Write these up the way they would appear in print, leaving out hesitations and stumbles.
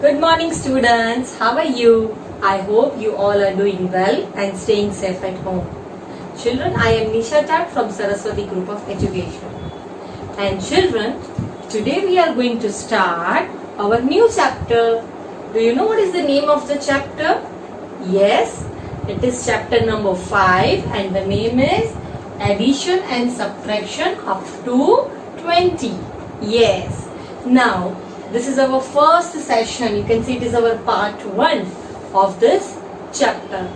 Good morning students, how are you? I hope you all are doing well and staying safe at home. Children, I am Nisha Tat from Saraswati Group of Education. And children, today we are going to start our new chapter. Do you know what is the name of the chapter? Yes, it is chapter number 5 and the name is Addition and Subtraction up to 20. Yes. Now, this is our first session. You can see it is our part 1 of this chapter.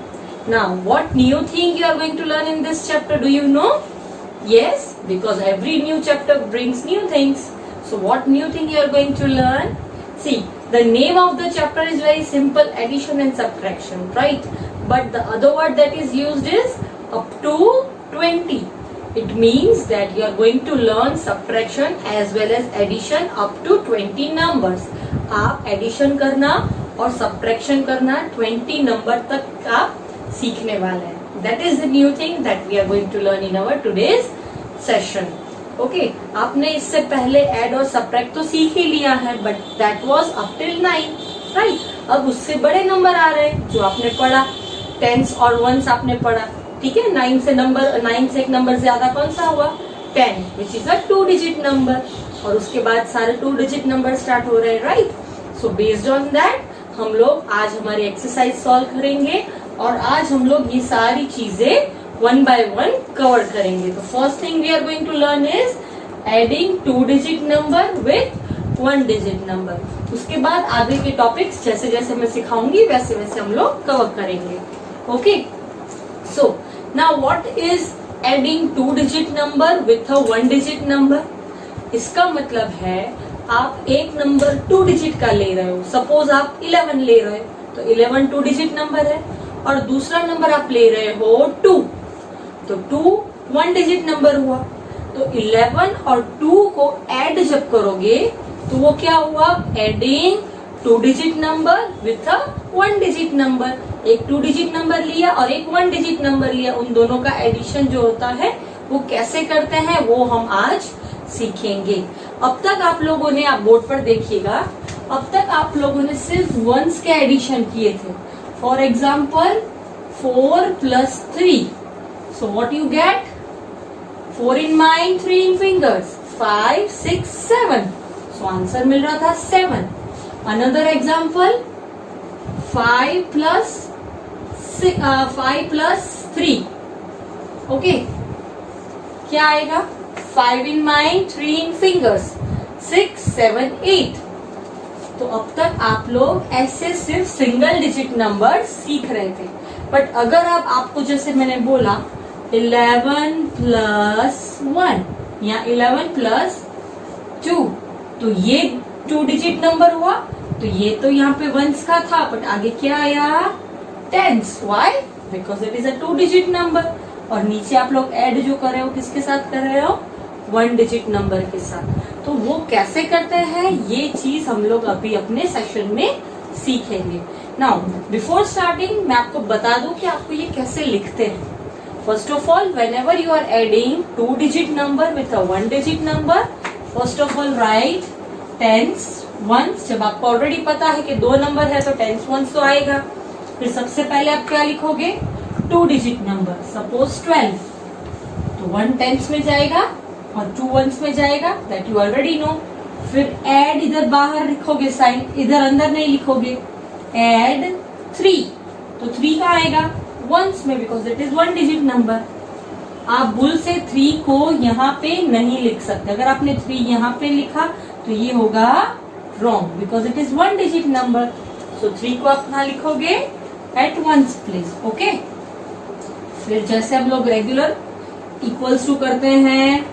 Now, what new thing you are going to learn in this chapter? Do you know? Yes, because every new chapter brings new things. So, what new thing you are going to learn? See, the name of the chapter is very simple, addition and subtraction, right? But the other word that is used is up to 20. It means that you are going to learn subtraction as well as addition up to 20 numbers. आप addition करना और subtraction करना 20 number तक आप सीखने वाले हैं. That is the new thing that we are going to learn in our today's session. Okay, आपने इससे पहले add और subtract तो सीख ही लिया है, but that was up till 9, right? अब उससे बड़े नंबर आ रहे हैं जो आपने पढ़ा, tens और ones आपने पढ़ा. ठीक है, 9 से एक नंबर ज्यादा कौन सा हुआ? 10, which is a 2-digit number. और उसके बाद सारे 2-digit नंबर स्टार्ट हो रहे हैं, right? So based on that हम लोग आज हमारी एक्सरसाइज सॉल्व करेंगे और आज हम लोग ये सारी चीजें 1 by 1 कवर करेंगे. तो first thing we are going to learn is adding 2-digit number with 1-digit number. उसके बाद आगे के टॉपिक्स जैसे जैसे मैं सिखाऊंगी वैसे वैसे हम लोग कवर करेंगे. Okay, so now what is adding 2-digit number with a 1-digit number? इसका मतलब है आप एक नंबर 2-digit का ले रहे हो. सपोज आप 11 ले रहे हो तो 11 2-digit नंबर है और दूसरा नंबर आप ले रहे हो 2 तो 2 1-digit नंबर हुआ. तो 11 और 2 को ऐड जब करोगे तो वो क्या हुआ? Adding 2-digit number with a 1-digit number. एक 2-digit नंबर लिया और एक 1-digit नंबर लिया, उन दोनों का एडिशन जो होता है वो कैसे करते हैं वो हम आज सीखेंगे. अब तक आप लोगों ने, आप बोर्ड पर देखिएगा, अब तक आप लोगों ने सिर्फ वंस के एडिशन किए थे. For example 4 + 3. So what you get? 4 in mind, 3 in fingers, 5 6 7. So answer मिल रहा था 7. Another example, 5 plus 3. ओके, क्या आएगा? 5 in mind, 3 in fingers, 6 7 8. तो अब तक आप लोग ऐसे सिर्फ सिंगल डिजिट नंबर सीख रहे थे. बट अगर आपको जैसे मैंने बोला 11 + 1 या 11 + 2 तो ये 2-digit नंबर हुआ. तो ये तो यहाँ पे वंस का था, बट आगे क्या आया? Tens. Why? Because it is a 2-digit number. और नीचे आप लोग ऐड जो कर रहे हो किसके साथ कर रहे हो? 1-digit नंबर के साथ. तो वो कैसे करते हैं ये चीज हम लोग अभी अपने सेशन में सीखेंगे. नाउ बिफोर स्टार्टिंग मैं आपको बता दूं कि आपको ये कैसे लिखते हैं. First of all, whenever you are adding 2-digit number with a 1-digit number, first of all write tens once. जब आपको ऑलरेडी पता है कि 2 नंबर है तो टेंस वंस तो आएगा. फिर सबसे पहले आप क्या लिखोगे? 2-digit number. सपोज 12 तो 1 टेंस में जाएगा और 2 वंस में जाएगा, दैट यू ऑलरेडी नो. फिर ऐड इधर बाहर लिखोगे साइन, इधर अंदर नहीं लिखोगे. ऐड 3 तो 3 का आएगा वंस में because it is 1-digit number. आप भूल से 3 को यहाँ पे नहीं लिख सकते. अगर आपने 3 यहाँ पे लिखा तो ये होगा wrong because it is 1-digit number. So 3 को आप कहाँ लिखोगे? At ones place. Okay? फिर जैसे हम लोग रेगुलर इक्वल्स टू करते हैं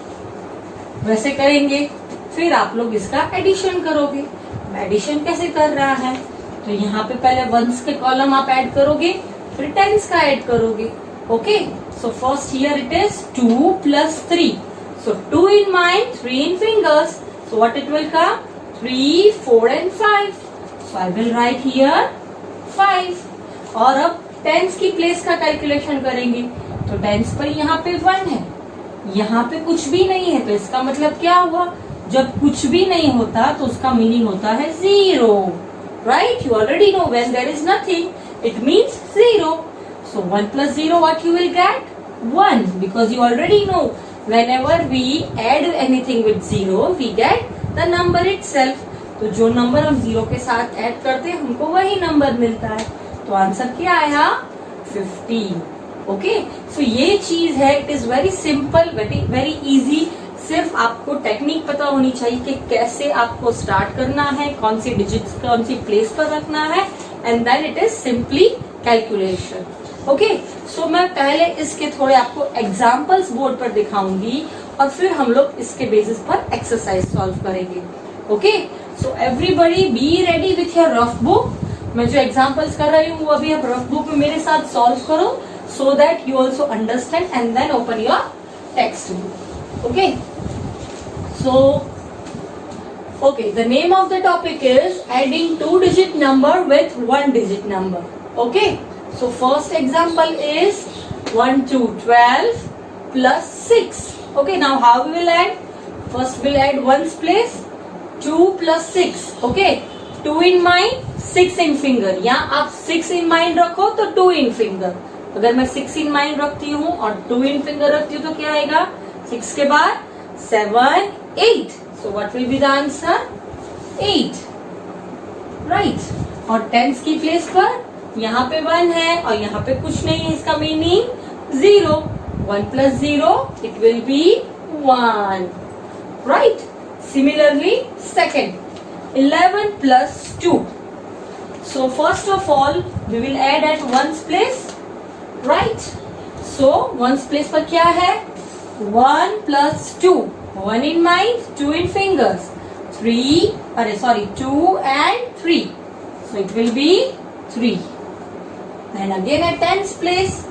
वैसे करेंगे. फिर आप लोग इसका एडिशन करोगे. एडिशन कैसे कर रहा है? तो यहाँ पे पहले वंस के कॉलम आप ऐड करोगे, फिर टेंस का ऐड करोगे. Okay, so first here it is 2 + 3. So 2 in mind, 3 in fingers. So what it will come? 3 4 and 5. So I will write here 5. और अब टेंस की प्लेस का कैलकुलेशन करेंगे. तो टेंस पर यहाँ पे 1 है, यहाँ पे कुछ भी नहीं है. तो इसका मतलब क्या हुआ? जब कुछ भी नहीं होता तो उसका मीनिंग होता है 0. right? You already know when there is nothing, it means 0. So 1 plus 0, what you will get? 1, because you already know whenever we add anything with 0, we get the number itself. तो जो number हम 0 के साथ add करते हैं हमको वही number मिलता है. तो आंसर क्या आया? 15. ओके, सो ये चीज है. It is very simple, very easy. सिर्फ आपको टेक्निक पता होनी चाहिए कि कैसे आपको स्टार्ट करना है, कौन सी डिजिट्स कौन सी प्लेस पर रखना है, and then it is simply calculation. Okay, so मैं पहले इसके थोड़े आपको एग्जाम्पल्स बोर्ड पर दिखाऊंगी और फिर हम लोग इसके बेसिस पर एक्सरसाइज सॉल्व करेंगे. Okay, so everybody be ready with your rough book. मैं जो एग्जाम्पल्स कर रही हूँ वो अभी आप रफ बुक में मेरे साथ सॉल्व करो, so that you also understand, and then open your textbook. Okay, so the name of the topic is adding 2-digit number with 1-digit number. Okay, so first example is 1 to 12 plus 6. Okay, now how we will add? First we'll add 1's place, 2 plus 6. Okay, 2 in mind, 6 in finger. या आप 6 in mind रखो तो 2 in finger. अगर मैं 6 in mind रखती हूँ और 2 in finger रखती हूँ तो क्या आएगा? 6 के बाद 7, 8. So what will be the answer? 8, right. और टेंस की प्लेस पर यहाँ पे 1 है और यहाँ पे कुछ नहीं है, इसका meaning 0. 1 plus 0, it will be 1, right? Similarly, second, 11 plus 2. So first of all, we will add at 1's place. Right? So 1's place पर क्या है? 1 plus 2. 1 in mind, 2 in fingers. 2 and 3. So it will be 3. And again at 10's place,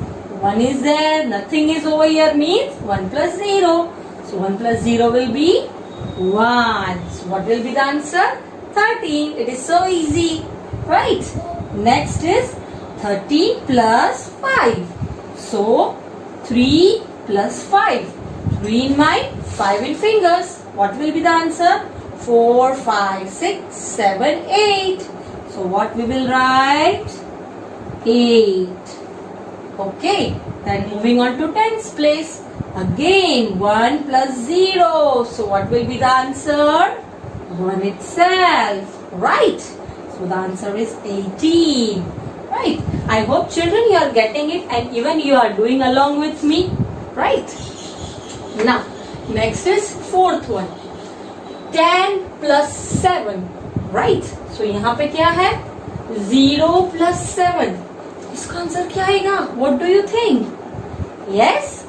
1 is there, nothing is over here, means 1 plus 0. So 1 plus 0 will be 1. So what will be the answer? 13. It is so easy. Right? Next is 13 plus 5. So 3 plus 5. 3 in mind, 5 in fingers. What will be the answer? 4, 5, 6, 7, 8. So what we will write? 8. Okay. Then moving on to 10's place. Again 1 plus 0. So what will be the answer? 1 itself. Right? So the answer is 18. Right? I hope children you are getting it and even you are doing along with me. Right? Now, next is fourth one. 10 plus 7. Right? So यहाँ पे क्या है? 0 plus 7. इसका answer क्या आएगा? What do you think? Yes?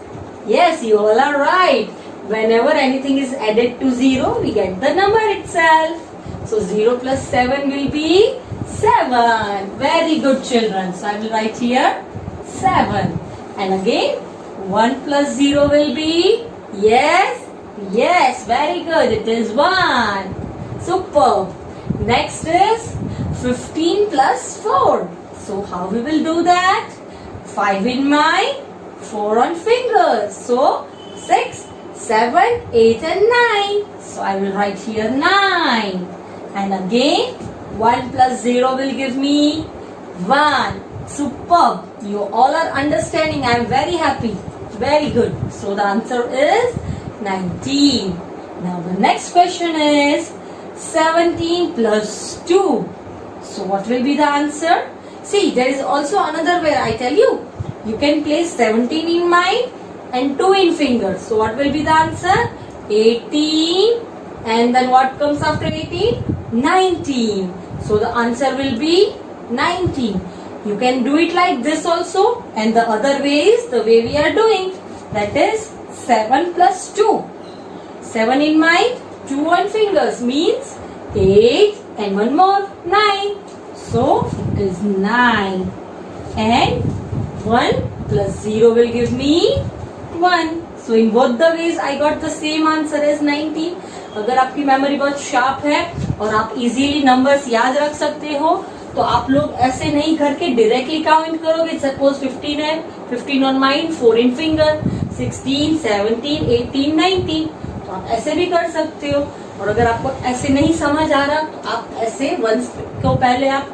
Yes, you all are right. Whenever anything is added to 0, we get the number itself. So 0 plus 7 will be 7. Very good children. So I will write here 7. And again 1 plus 0 will be, yes, very good. It is 1. Superb. Next is 15 plus 4. So how we will do that? 5 in mind, 4 on fingers. So 6, 7, 8 and 9. So I will write here 9. And again 1 plus 0 will give me 1. Superb. You all are understanding. I am very happy. Very good. So the answer is 19. Now the next question is 17 plus 2. So what will be the answer? See, there is also another way. I tell you. You can place 17 in mind and 2 in fingers. So what will be the answer? 18. And then what comes after 18? 19. So the answer will be 19. You can do it like this also, and the other way is the way we are doing. That is 7 plus 2. 7 in mind, 2 on fingers means 8 and one more 9. So it is 9. And 1 plus 0 will give me 1. So in both the ways I got the same answer as 19. अगर आपकी memory बहुत sharp है और आप easily numbers याद रख सकते हो तो आप लोग ऐसे नहीं करके डायरेक्टली काउंट करोगे. सपोज 15 है, 15 ऑन माइंड, 4 इन फिंगर, 16, 17, 18, 19. तो आप ऐसे भी कर सकते हो. और अगर आपको ऐसे नहीं समझ आ रहा तो आप ऐसे वंस को पहले आप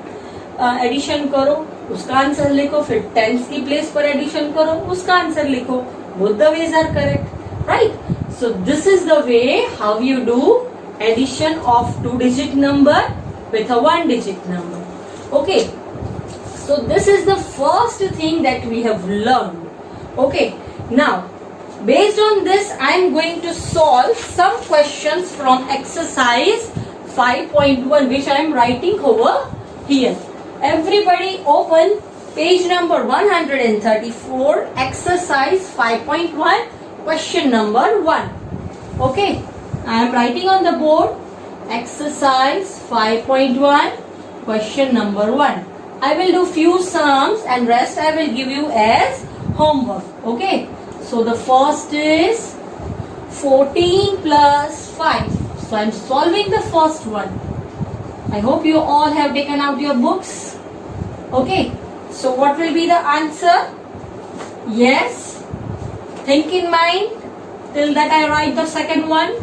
एडिशन करो, उसका आंसर लिखो, फिर टेंस की प्लेस पर एडिशन करो, उसका आंसर लिखो. Both the ways are correct, right? So this is the way how you do addition of 2-digit number with a 1-digit number. Okay, so this is the first thing that we have learned. Okay, now based on this I am going to solve some questions from exercise 5.1 which I am writing over here. Everybody open page number 134, exercise 5.1, question number 1. Okay, I am writing on the board exercise 5.1, question number 1. I will do few sums and rest I will give you as homework. Okay, so the first is 14 plus 5. So I am solving the first one. I hope you all have taken out your books. Okay, so what will be the answer? Yes, think in mind till that I write the second one.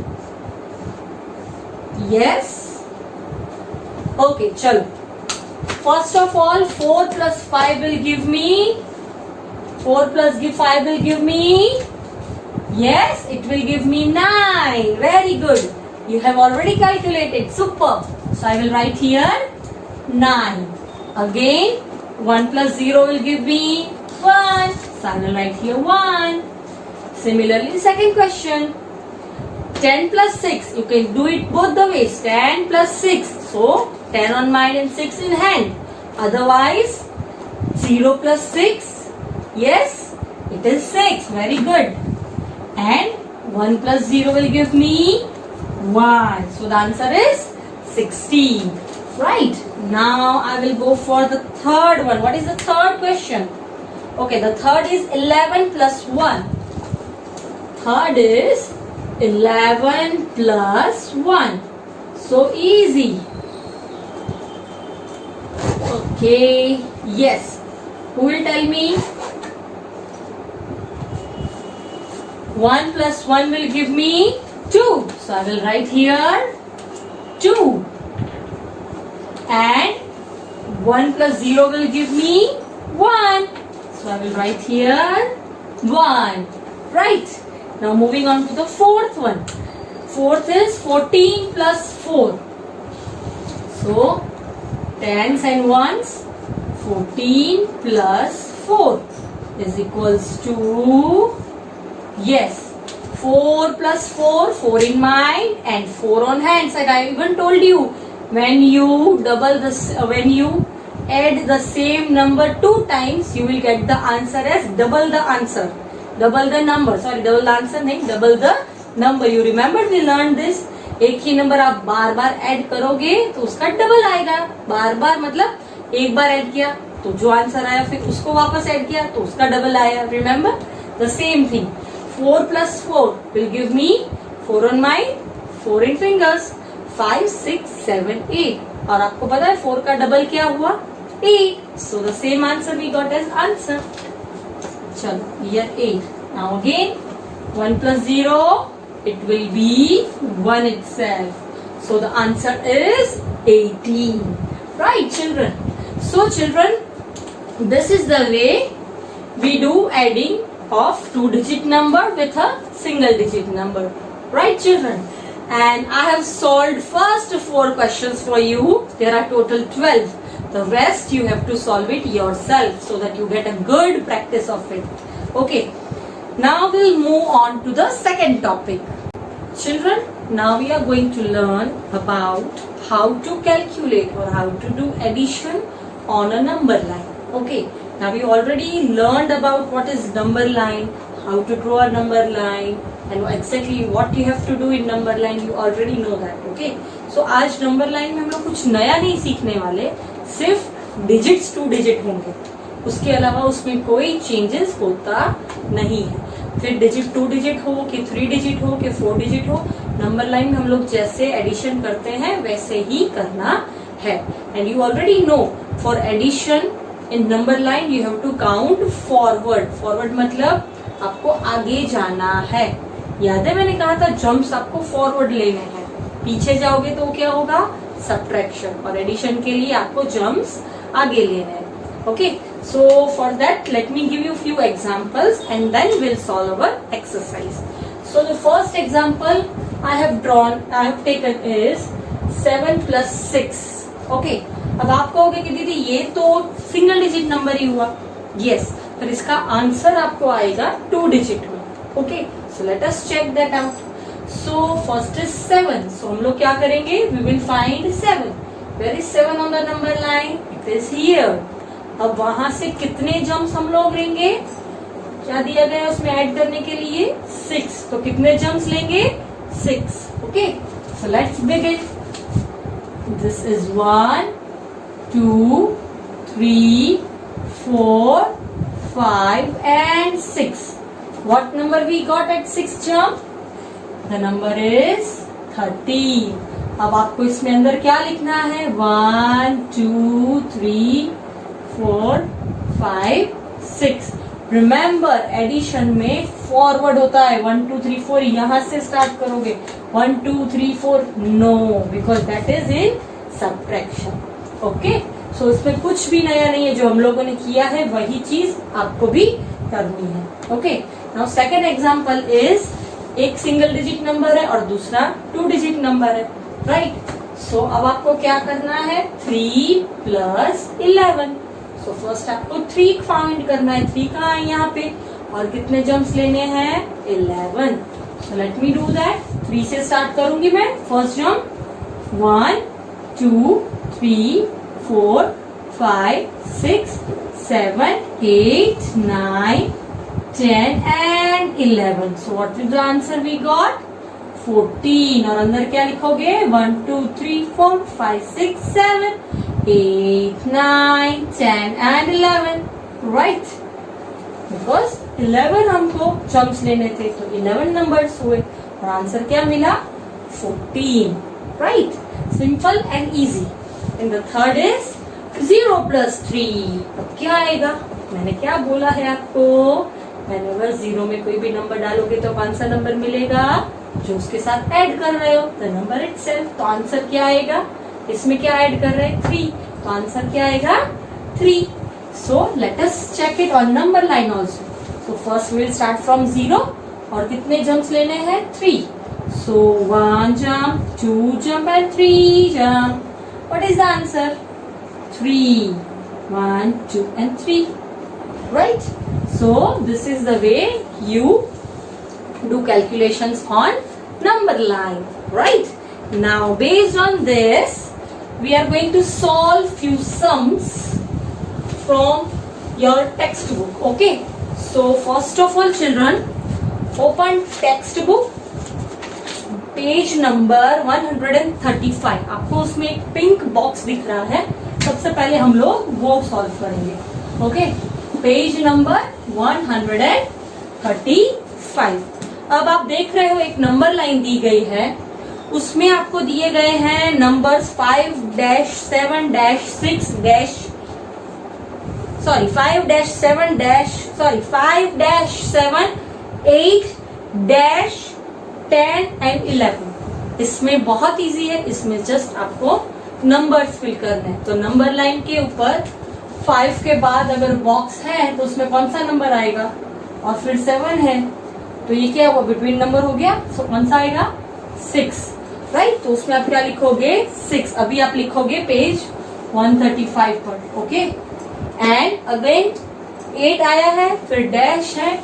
Yes. Okay, chalo. First of all, 4 plus 5 will give me 4 plus 5 will give me, yes, it will give me 9. Very good. You have already calculated. Super. So I will write here 9. Again, 1 plus 0 will give me 1. So I will write here 1. Similarly, second question. 10 plus 6. You can do it both the ways. 10 plus 6. So 10 on mind and 6 in hand. Otherwise, 0 plus 6. Yes, it is 6. Very good. And 1 plus 0 will give me 1. So the answer is 16. Right. Now I will go for the third one. What is the third question? Okay, the third is 11 plus 1. Third is 11 plus 1. So easy. Okay. Yes. Who will tell me? 1 plus 1 will give me 2. So I will write here 2. And 1 plus 0 will give me 1. So I will write here 1. Right. Now moving on to the fourth one. Fourth is 14 plus 4. So tens and ones. 14 plus 4 is equals to, yes, 4 plus 4, 4 in mind and 4 on hand side. I even told you, when you when you add the same number 2 times, you will get the answer as double the answer. Double the number. Sorry, double the answer नहीं, double the number. You remember we learned this. एक ही number आप बार बार add करोगे तो उसका double आएगा. बार बार मतलब एक बार add किया तो जो आंसर आया फिर उसको वापस ऐड किया तो उसका डबल आया. Remember the same thing. 4 plus 4 will give me 4 on mind, 4 in fingers, 5, 6, 7, 8. और आपको पता है 4 का डबल क्या हुआ? 8. So the same answer we got as answer. चलो here 8. Now again 1 plus 0, it will be 1 itself. So the answer is 18. Right, children? So children, this is the way we do adding of 2-digit number with a single-digit number. Right, children? And I have solved first 4 questions for you. There are total 12. The rest you have to solve it yourself so that you get a good practice of it. Okay. Now we'll move on to the second topic. Children, now we are going to learn about how to calculate or how to do addition on a number line. Okay. Now we already learned about what is number line, how to draw a number line, and exactly what you have to do in number line. You already know that. Okay. So आज number line में हम लोग कुछ नया नहीं सीखने वाले, सिर्फ digits 2 digit होंगे. उसके अलावा उसमें कोई changes होता नहीं है. फिर digit 2 digit हो कि 3 digit हो कि 4 digit हो, नंबर लाइन में हम लोग जैसे एडिशन करते हैं वैसे ही करना है. And you already know for addition in number line you have to count forward. Forward मतलब आपको आगे जाना है. याद है मैंने कहा था जंप्स आपको फॉरवर्ड लेने हैं. पीछे जाओगे तो क्या होगा, सब्ट्रैक्शन, और एडिशन के लिए आपको जम्प्स आगे लेने हैं। Okay, so for that let me give you few examples and then will solve our exercise. So the first example I have taken is 7 + 6। Okay, अब आप कहोगे कि दीदी ये तो सिंगल डिजिट नंबर ही हुआ। यस, पर इसका आंसर आपको आएगा 2 डिजिट में। Okay, so let us check that out. So first is 7, so हम लोग क्या करेंगे, we will find 7। Where is 7 on the number line, it is here. अब वहां से कितने जम्प्स हम लोग लेंगे, क्या दिया गया है उसमें ऐड करने के लिए 6, तो कितने जम्प्स लेंगे, 6। Okay, so let's begin. This is 1, 2, 3, 4, 5 and 6. What number we got at 6th jump? The number is 13. अब आपको इसमें अंदर क्या लिखना है, 1, 2, 3, 4, 5, 6। रिमेम्बर एडिशन में फॉरवर्ड होता है, 1, 2, 3, 4 यहां से स्टार्ट करोगे, 1, 2, 3, 4 no, because that is in subtraction. Okay, so इसमें कुछ भी नया नहीं है, जो हम लोगों ने किया है वही चीज आपको भी करनी है। Okay, now second example is, एक सिंगल डिजिट नंबर है और दूसरा 2 डिजिट नंबर है, राइट। सो अब आपको क्या करना है, 3 + 11। सो फर्स्ट आपको 3 फाइंड करना है, 3 कहाँ है यहाँ पे, और कितने जम्प्स लेने हैं, 11। So let me do that. 3 से स्टार्ट करूंगी मैं, first jump 1, 2, 3, 4, 5, 6, 7, 8, 9, 10 and 11. So what is the answer we got? 14. और अंदर क्या लिखोगे, 1, 2, 3, 4, 5, 6, 7, 8, 9, 10 and 11. Right? Because 11 हमको जम्प्स लेने थे, तो 11 नंबर्स हुए और आंसर क्या मिला, 14. Right? Simple and easy. And the third is 0 + 3. अब क्या आएगा, मैंने क्या बोला है आपको, मैंने अगर 0 में कोई भी नंबर डालोगे तो कौन सा नंबर मिलेगा, जो उसके साथ ऐड कर रहे हो, द नंबर इटसेल्फ। तो आंसर क्या आएगा, इसमें क्या ऐड कर रहे हैं, 3, तो आंसर क्या आएगा, 3। So let us check it on number line also. So first will start from 0 और कितने जम्प्स लेने हैं, 3। So 1 jump, 2 jump and 3 jump. What is the answer? 3. 1, 2 and 3. Right? So this is the way you do calculations on number line. Right? Now based on this, we are going to solve few sums from your textbook. Okay? So first of all children, open textbook. Page number 135, आपको उसमें एक pink box दिख रहा है, सबसे पहले हम लोग वो सॉल्व करेंगे। Okay, page number 135। अब आप देख रहे हो एक नंबर लाइन दी गई है, उसमें आपको दिए गए हैं नंबर्स 5-7-6 5-7, 8-10 and 11। इसमें बहुत इजी है, इसमें जस्ट आपको नंबर्स फिल करने हैं। तो नंबर लाइन के ऊपर 5 के बाद अगर बॉक्स है तो उसमें कौन सा नंबर आएगा, और फिर 7 है तो ये क्या हुआ, बिटवीन नंबर हो गया, सो कौन सा आएगा, 6। राइट, तो उसमें आप क्या लिखोगे, 6। अभी आप लिखोगे पेज 135 पर। ओके, एंड अगेन 8 आया है, फिर डैश है,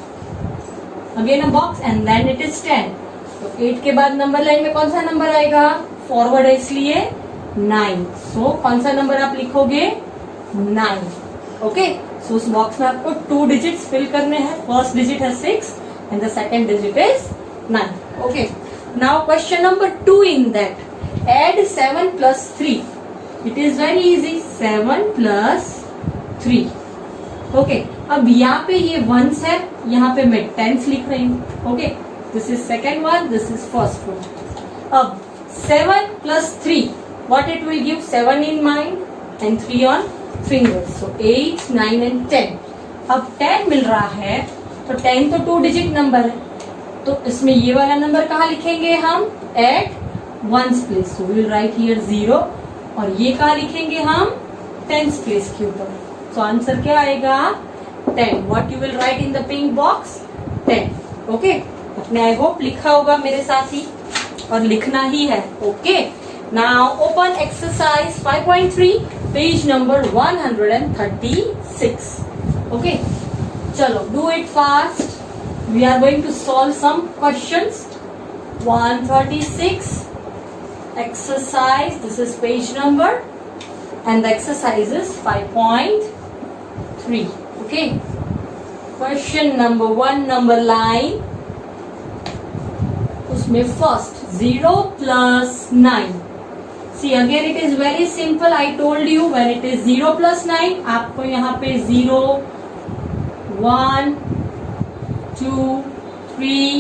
again a box and then it is 10। तो 8 के बाद नंबर लाइन में कौन सा नंबर आएगा, फॉरवर्ड है इसलिए 9। सो कौन सा नंबर आप लिखोगे, 9। ओके, सो उस बॉक्स में आपको 2 डिजिट्स फिल करने हैं। फर्स्ट डिजिट है 6 and the second digit is 9। Okay, now question number 2 in that, add 7 + 3। It is very easy, 7 + 3। Okay, अब यहाँ पे ये वंस है, यहाँ पे मैं टेंस लिख रही हूँ। Okay, this is second one, this is first one. अब 7 + 3, what it will give, 7 in mind and 3 on fingers, so 8, 9 and 10। अब 10 मिल रहा है, तो 10 तो 2 डिजिट नंबर है, तो इसमें ये वाला नंबर कहाँ लिखेंगे हम, at ones place, so will write here 0 और ये कहाँ लिखेंगे हम? टेंस प्लेस के ऊपर। सो आंसर क्या आएगा? 10. What you will write in the pink box? 10. Okay, अपने आई होप लिखा होगा मेरे साथ ही, और लिखना ही है। Okay, now open exercise 5.3 page number 136. Okay, चलो do it fast. We are going to solve some questions. 136 exercise, this is page number and the exercise is 5.3. okay, question number 1, number line. उसमें first 0 plus 9. see again it is very simple. I told you when it is 0 plus 9 आपको यहाँ पे 0 1 2 3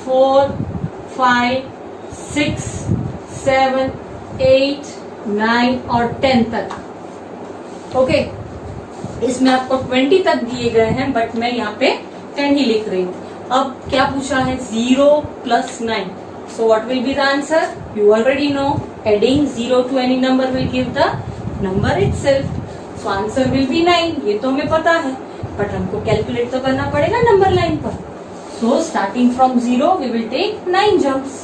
4 5 6 7 8 9 और 10 तक। Okay, इसमें आपको 20 तक दिए गए हैं, बट मैं यहाँ पे 10 ही लिख रही हूँ। अब क्या पूछा है? 0 plus 9. So what will be the answer? You already know. Adding 0 to any number will give the number itself. So answer will be 9. ये तो हमें पता है, बट हमको कैलकुलेट तो करना पड़ेगा नंबर लाइन पर. So starting from 0 we will take 9 jumps.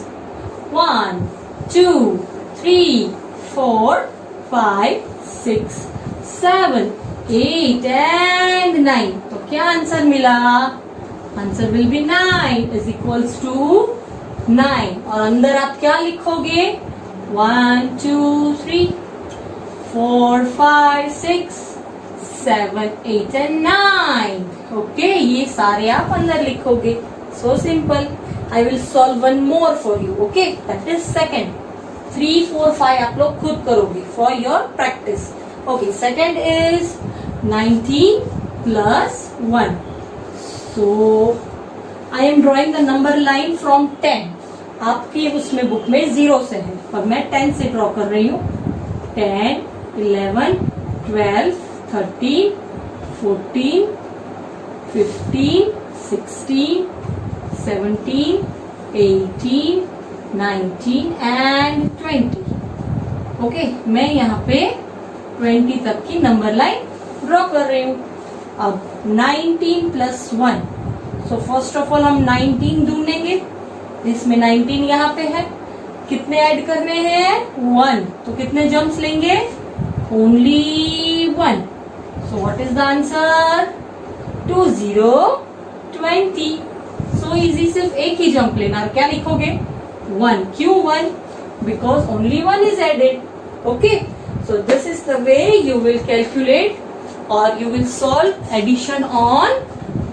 1 2 3 4 5 6 7 8 and 9. तो क्या आंसर मिला? Answer will be 9 is equals to 9. और अंदर आप क्या लिखोगे? 1 2 3 4 5 6 7 8 and 9. ओके, ये सारे आप अंदर लिखोगे. So simple. I will solve one more for you. Okay, that is second. 3 4 5 आप लोग खुद करोगे for your practice. Okay, second is 19 plus 1. So I am drawing the number line from 10. आपकी उसमें बुक में 0 से है, पर मैं 10 से ड्रॉ कर रही हूँ. 10 11 12 13 14 15 16 17 18 19 and 20. ओके, मैं यहाँ पे 20 तक की नंबर लाइन ड्रॉ कर रही हूँ. अब 19 plus 1. So first of all हम 19 ढूंढेंगे. इसमें 19 यहाँ पे है. कितने ऐड करने हैं? 1. तो कितने जम्प्स लेंगे? Only 1. So what is the answer? 2 0 20. So easy, सिर्फ एक ही जंप लेना. क्या लिखोगे? 1. क्यों 1? Because only 1 is added. Okay, so this is the way you will calculate और you will solve addition on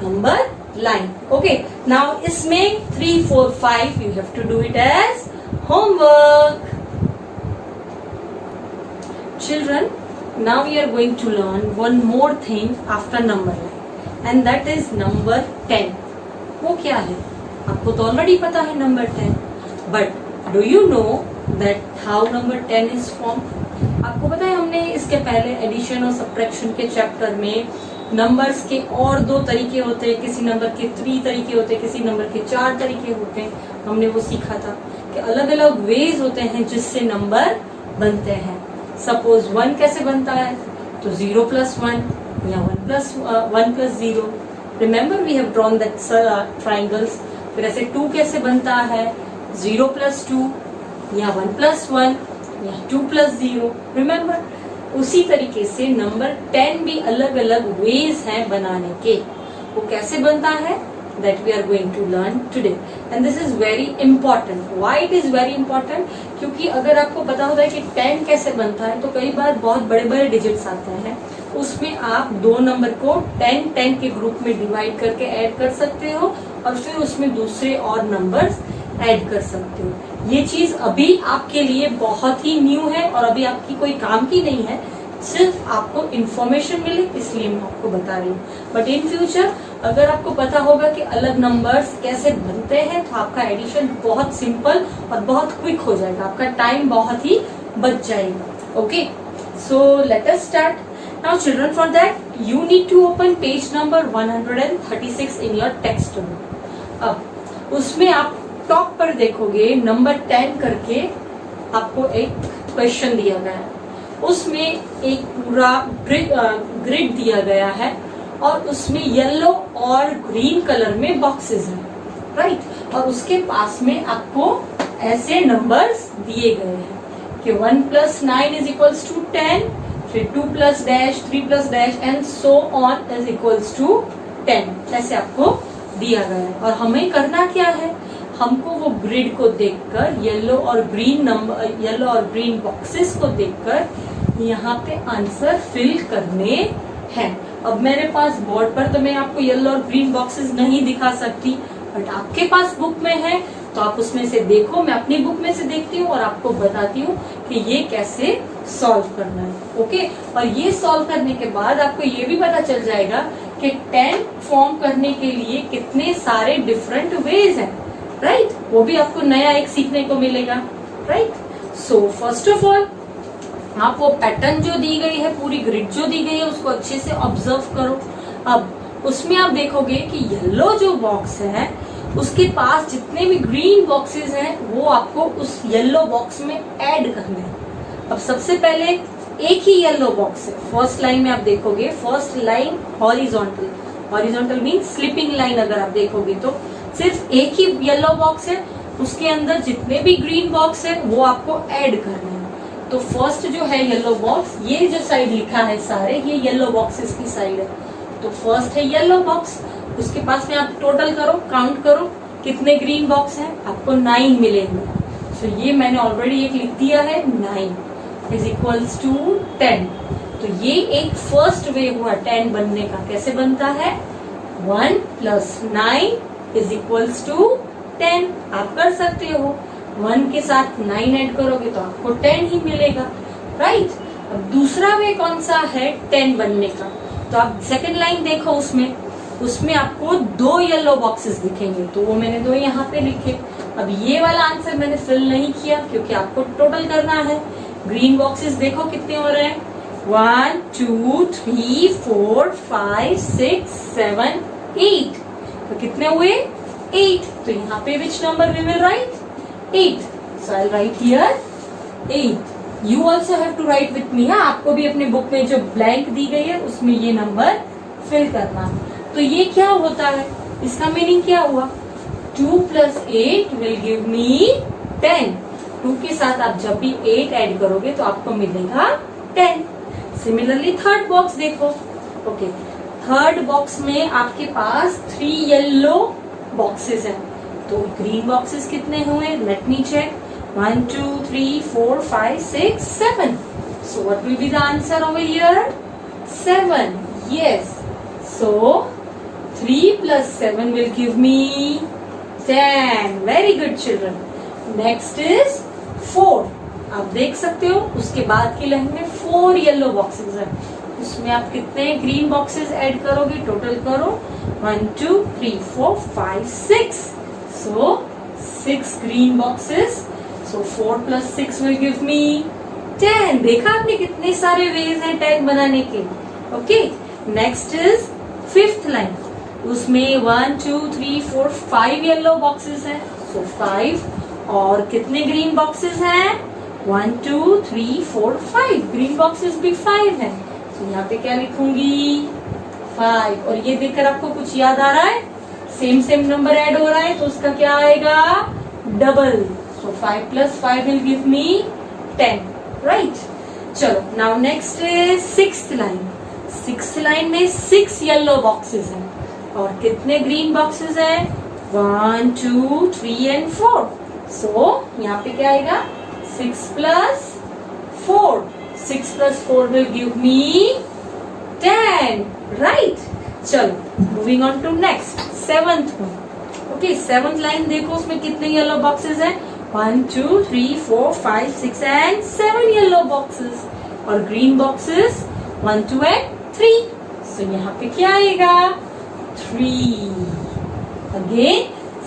number line. Okay, now इसमें 3 4 5 you have to do it as homework. Children, now we are going to learn one more thing after number line and that is number 10. वो क्या है? आपको तो already पता है number 10, but do you know that how number 10 is formed? आपको पता है हमने इसके पहले एडिशन और सब्ट्रैक्शन के चैप्टर में नंबर्स के और 2 तरीके होते हैं. किसी नंबर के 3 तरीके होते हैं, किसी नंबर के 4 तरीके होते हैं. हमने वो सीखा था कि अलग अलग वेज होते हैं जिससे नंबर बनते हैं. सपोज 1 कैसे बनता है? तो 0 plus 1 या 1 plus 0. Remember we have drawn that triangles. फिर ऐसे 2 कैसे बनता है? 0 plus 2 या 1 plus 1 या 2 plus 0. रिमेम्बर, उसी तरीके से नंबर 10 भी अलग अलग वेज हैं बनाने के. वो कैसे बनता है? That we are going to learn today and this is very important. Why it is very important? क्योंकि अगर आपको पता होता है कि 10 कैसे बनता है तो कई बार बहुत बड़े बड़े डिजिट्स आते हैं. उसमें आप 2 नंबर को 10 के ग्रुप में डिवाइड करके ऐड कर सकते हो और फिर उसमें दूसरे और नंबर्स ऐड कर सकते हो. ये चीज अभी आपके लिए बहुत ही न्यू है और अभी आपकी कोई काम की नहीं है. सिर्फ आपको इन्फॉर्मेशन मिले इसलिए मैं आपको बता रही हूँ. बट इन फ्यूचर अगर आपको पता होगा कि अलग नंबर्स कैसे बनते हैं तो आपका एडिशन बहुत सिंपल और बहुत क्विक हो जाएगा. आपका टाइम बहुत ही बच जाएगा. Okay, so let us start. Now children, for that you need to open page number 136 in your text book. अब उसमें आप टॉप पर देखोगे नंबर 10 करके आपको एक क्वेश्चन दिया गया है, उसमें एक पूरा ग्रिड दिया गया है और उसमें येलो और ग्रीन कलर में बॉक्सेस हैं, राइट। और उसके पास में आपको ऐसे नंबर्स दिए गए हैं कि 1 + 9 = 10, फिर 2 + dash, 3 + dash and so on = 10। ऐसे आपको दिया गया है और हमें करना क्या है, हमको वो ग्रिड को देखकर येलो और ग्रीन बॉक्सेस को देखकर यहाँ पे आंसर फिल करने हैं। अब मेरे पास बोर्ड पर तो मैं आपको येलो और ग्रीन बॉक्सेस नहीं दिखा सकती, बट आपके पास बुक में है तो आप उसमें से देखो, मैं अपनी बुक में से देखती हूँ और आपको बताती हूँ कि ये कैसे सॉल्व करना है। ओके, और ये सॉल्व करने के बाद आपको ये भी पता चल जाएगा कि 10 फॉर्म करने के लिए कितने सारे डिफरेंट वेज हैं, राइट। वो भी आपको नया एक सीखने को मिलेगा, right. So first of all आप वो पैटर्न जो दी गई है, पूरी ग्रिड जो दी गई है, उसको अच्छे से ऑब्जर्व करो। अब उसमें आप देखोगे कि येलो जो बॉक्स है उसके पास जितने भी ग्रीन बॉक्सेस हैं वो आपको उस येलो बॉक्स में ऐड करने हैं। अब सबसे पहले एक ही येलो बॉक्स है, फर्स्ट लाइन में आप देखोगे, first line horizontal mean sleeping line, अगर आप देखोगे तो सिर्फ एक ही येलो बॉक्स है, उसके अंदर जितने भी ग्रीन बॉक्स है वो आपको ऐड करने हैं। तो फर्स्ट जो है येलो बॉक्स, ये जो साइड लिखा है सारे, ये येलो बॉक्सेस की साइड है। तो फर्स्ट है येलो बॉक्स, उसके पास में आप टोटल करो, काउंट करो कितने ग्रीन बॉक्स हैं, आपको 9 मिलेंगे। तो ये मैंने ऑलरेडी एक लिख दिया है, 9 = 10। तो ये एक फर्स्ट वे हुआ 10 बनने का। कैसे बनता है, 1 + 9 = 10। आप कर सकते हो, 1 के साथ 9 ऐड करोगे तो आपको 10 ही मिलेगा, राइट। अब दूसरा वे कौन सा है 10 बनने का, तो आप सेकंड लाइन देखो, उसमें आपको 2 येलो बॉक्सेस दिखेंगे, तो वो मैंने 2 यहाँ पे लिखे। अब ये वाला आंसर मैंने फिल नहीं किया क्योंकि आपको टोटल करना है। ग्रीन बॉक्सेस देखो कितने हो रहे हैं, 1 2 3 4 5 6 7 8। तो कितने हुए, 8। तो यहाँ पे which number we will write, 8। So I write here 8। You also have to write with me. हाँ, आपको भी अपने बुक में जो ब्लैंक दी गई है उसमें ये नंबर फिल करना है। तो ये क्या होता है, इसका मीनिंग क्या हुआ, 2 + 8 विल गिव मी 10। 2 के साथ आप जब भी 8 ऐड करोगे तो आपको मिलेगा 10। सिमिलरली थर्ड बॉक्स देखो। ओके, थर्ड बॉक्स में आपके पास 3 येलो बॉक्सेस हैं। तो ग्रीन बॉक्सेस कितने हुए, let me check, 1 2 3 4 5 6 7। So what will be the answer over here, 7. Yes. So 3 + 7 will give me 10. Very good children. Next is 4. आप देख सकते हो उसके बाद की लाइन में 4 येलो बॉक्सेस हैं। उसमें आप कितने ग्रीन बॉक्सेस ऐड करोगे, टोटल करो, 1 2 3 4 5 6। So 6 green boxes. So 4 + 6 will give me 10. देखा आपने कितने सारे वेज हैं 10 बनाने के। Okay, next is 5th line. उसमें 1 2 3 4 5 येलो बॉक्सेस हैं। सो 5 और कितने ग्रीन बॉक्सेस हैं, 1 2 3 4 5। ग्रीन बॉक्सेस भी 5 हैं। तो यहाँ पे क्या लिखूंगी, 5। और ये देखकर आपको कुछ याद आ रहा है, सेम नंबर ऐड हो रहा है तो उसका क्या आएगा, double. So 5 + 5 will give me 10, right? चलो, now next is 6th line. 6th line में 6 येलो बॉक्सेस हैं और कितने ग्रीन बॉक्सेस हैं, 1 2 3 and 4। सो यहाँ पे क्या आएगा, 6 + 4। 6 + 4 will give me 10, right? चलो, moving on to next 7th one. Okay, 7th line देखो, उसमें कितने येलो बॉक्सेस हैं, 1 2 3 4 5 6 and 7 येलो बॉक्सेस और ग्रीन बॉक्सेस 1 2 and 3। सो यहाँ पे क्या आएगा, 3। Again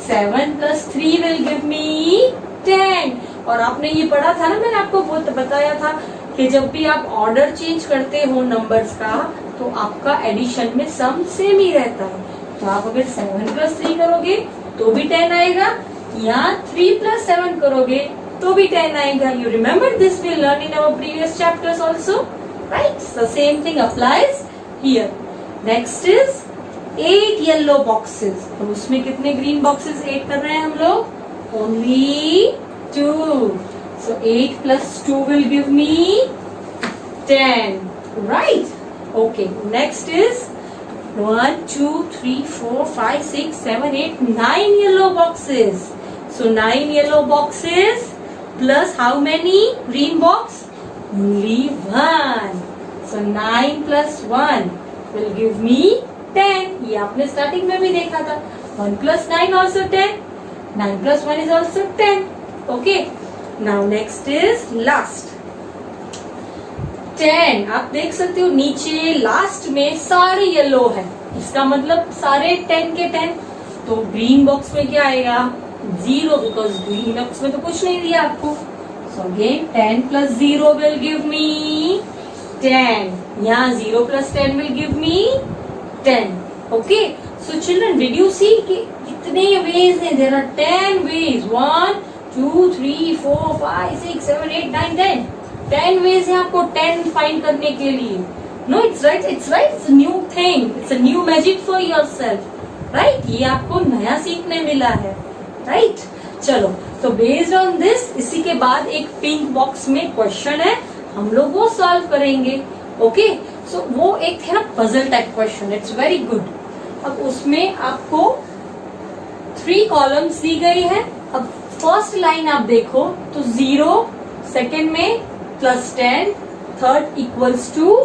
7 + 3 will give me 10। और आपने ये पढ़ा था ना, मैंने आपको बहुत बताया था कि जब भी आप ऑर्डर चेंज करते हो नंबर्स का तो आपका एडिशन में सम सेम ही रहता है। तो आप अगर 7 + 3 करोगे तो भी 10 आएगा, या 3 + 7 करोगे तो भी 10 आएगा. You remember this we learned in our previous chapters also, right? So same thing applies here. Next is 8 yellow boxes. और उसमें कितने green boxes ऐड कर रहे हैं हम लोग? Only 2. So 8 plus 2 will give me 10, right? Okay, next is 1, 2, 3, 4, 5, 6, 7, 8, 9 yellow boxes. So 9 yellow boxes plus how many green box? Only 1. So 9 plus 1 will give me 10. ये आपने स्टार्टिंग में भी देखा था. 1 plus 9 also 10. 9 plus 1 is also 10. Okay. Now next is last. 10. आप देख सकते हो नीचे लास्ट में सारे येलो है. इसका मतलब सारे 10 के 10. तो ग्रीन बॉक्स में क्या आएगा? 0, बिकॉज ग्रीन बॉक्स में तो कुछ नहीं दिया आपको. So again 10 plus 0 will give me 10. यहाँ 0 plus 10 will give me 10. Okay. So children, did you see कि कितने ways हैं? There are 10 ways. 1, 2, 3, 4, 5, 6, 7, 8, 9, 10. 10 ways है आपको 10 फाइंड करने के लिए. No, it's right. It's a new thing. It's a new magic for yourself. Right? ये आपको नया सीखने मिला है. Right? चलो, तो based on this, इसी के बाद एक पिंक बॉक्स में क्वेश्चन है, हम लोग वो सॉल्व करेंगे. ओके, सो वो एक है ना puzzle type question. It's very good. अब उसमें आपको 3 कॉलम्स दी गई है. अब फर्स्ट लाइन आप देखो तो 0, सेकेंड में +10, थर्ड इक्वल्स टू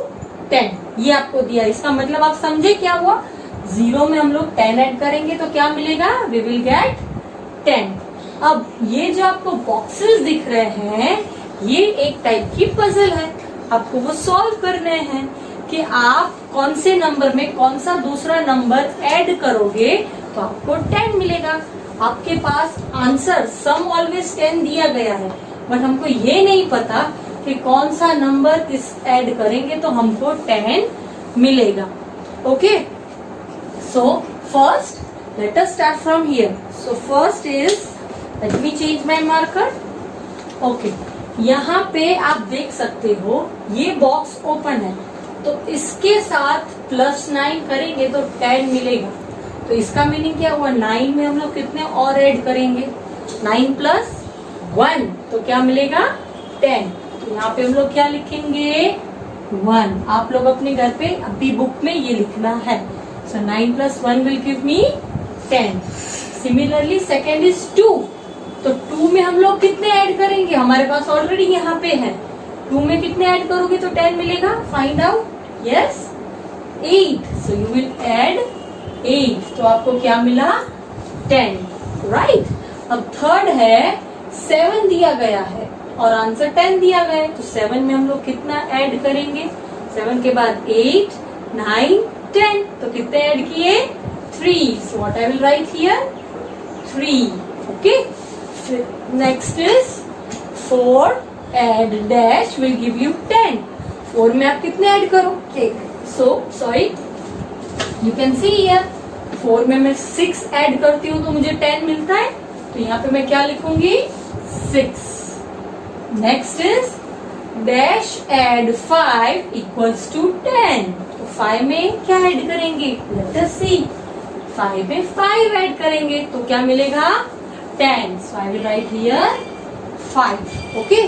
10. ये आपको दिया. इसका मतलब आप समझे क्या हुआ? 0 में हम लोग 10 ऐड करेंगे तो क्या मिलेगा? We will get 10. अब ये जो आपको बॉक्सेस दिख रहे हैं, ये एक टाइप की पजल है. आपको वो सॉल्व करने हैं कि आप कौन से नंबर में कौन सा दूसरा नंबर ऐड करोगे तो आपको 10 मिलेगा. आपके पास आंसर सम ऑलवेज 10 दिया गया है, बट हमको ये नहीं पता कि कौन सा नंबर किस ऐड करेंगे तो हमको 10 मिलेगा. Okay, so first let us start from here. So first is, let me change my marker. Okay, यहाँ पे आप देख सकते हो ये बॉक्स ओपन है, तो इसके साथ +9 करेंगे तो 10 मिलेगा. तो इसका मीनिंग क्या हुआ? 9 में हम लोग कितने और ऐड करेंगे? 9 plus 1 तो क्या मिलेगा? 10. तो यहाँ पे हम लोग क्या लिखेंगे? 1. आप लोग अपने घर पे अपनी बुक में ये लिखना है. सो 9 plus 1 will give me 10. Similarly second is 2. तो 2 में हम लोग कितने ऐड करेंगे? हमारे पास ऑलरेडी यहाँ पे है. 2 में कितने ऐड करोगे तो 10 मिलेगा? Find out. Yes, 8. So you will add 8. तो आपको क्या मिला? 10. राइट. अब थर्ड है 7 दिया गया है और आंसर 10 दिया गया है. तो 7 में हम लोग कितना ऐड करेंगे? 7 के बाद 8, 9, 10. तो कितने ऐड किए? 3. So what I will write here? 3. Okay. Next is 4 add dash will give you 10. 4 में आप कितने ऐड करो? So sorry, you can see here 4 में मैं 6 ऐड करती हूँ तो मुझे 10 मिलता है. तो यहाँ पे मैं क्या लिखूंगी? 6. Next is dash add 5 equals to 10. तो 5 में क्या ऐड करेंगे? लेट अस सी. 5 में 5 ऐड करेंगे तो क्या मिलेगा? 10. So I will write here 5. Okay.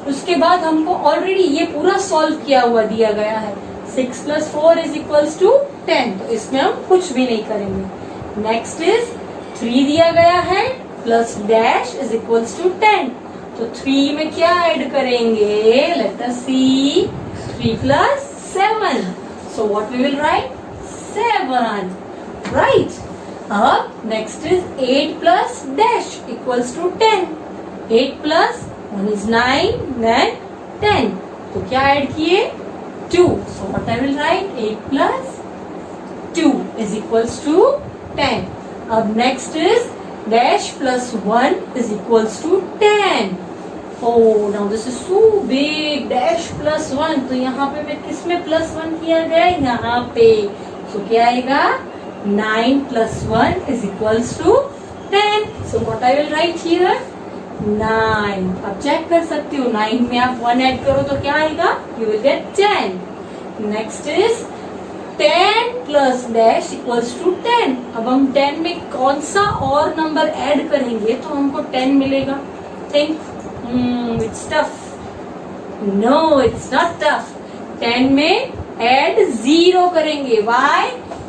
उसके बाद हमको ऑलरेडी ये पूरा सॉल्व किया हुआ दिया गया है. 6 plus 4 is equals to 10. तो इसमें हम कुछ भी नहीं करेंगे. नेक्स्ट इज 3 दिया गया है plus dash is equals to 10. तो 3 में क्या ऐड करेंगे? Let us see. 3 plus 7. So what we will write? 7. Right. अब next is 8 plus dash equals to 10. 8 plus 1 is 9, then 10. तो क्या ऐड किए? 2. So what I will write? 8 plus 2 is equals to 10. अब next is dash plus 1 is equals to 10. Oh, now this is so big. Dash plus 1. तो यहाँ पे मैं किस में plus 1 किया गया? यहाँ पे. So क्या आएगा? 9 plus 1 is equals to 10. So what I will write here? 9. अब चेक कर सकते हो 9 में आप 1 ऐड करो तो क्या आएगा? You will get 10. Next is 10 plus dash equals to 10. अब हम 10 में कौन सा और नंबर ऐड करेंगे तो हमको 10 मिलेगा? Think. It's tough. No, it's not tough. 10 में ऐड 0 करेंगे. व्हाई?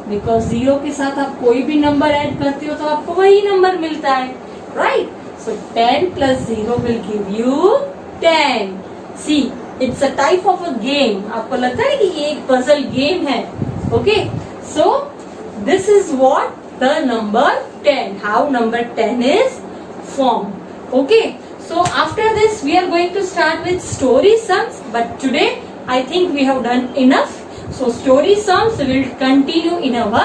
बिकॉज 0 के साथ आप कोई भी नंबर ऐड करते हो तो आपको वही नंबर मिलता है, right? So 10 plus 0 will give you 10. See, it's a type of a game. आपको लगता है कि ये एक पजल गेम है. Okay, so this is what the number 10, how number 10 is formed. Okay, so after this we are going to start with story sums, but today I think we have done enough. So story sums will continue in our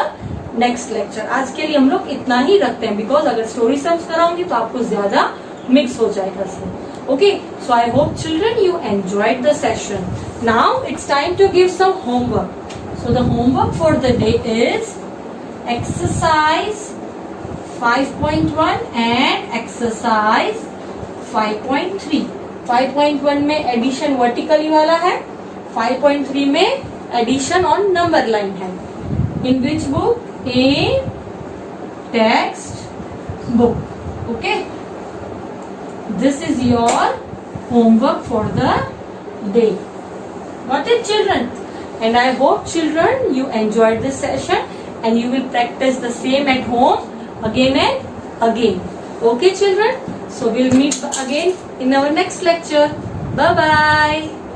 next lecture. आज के लिए हम लोग इतना ही रखते हैं, because अगर story sums कराऊंगी तो आपको ज्यादा mix हो जाएगा इसमें. Okay, so I hope children you enjoyed the session. Now it's time to give some homework. So the homework for the day is exercise 5.1 and exercise 5.3. 5.1 में एडिशन वर्टिकली वाला है, 5.3 में एडिशन ऑन नंबर लाइन है. In which book? In textbook. Okay, this is your homework for the day. Got it, children? And I hope children you enjoyed this session and you will practice the same at home again and again. Okay, children? So we'll meet again in our next lecture. Bye bye.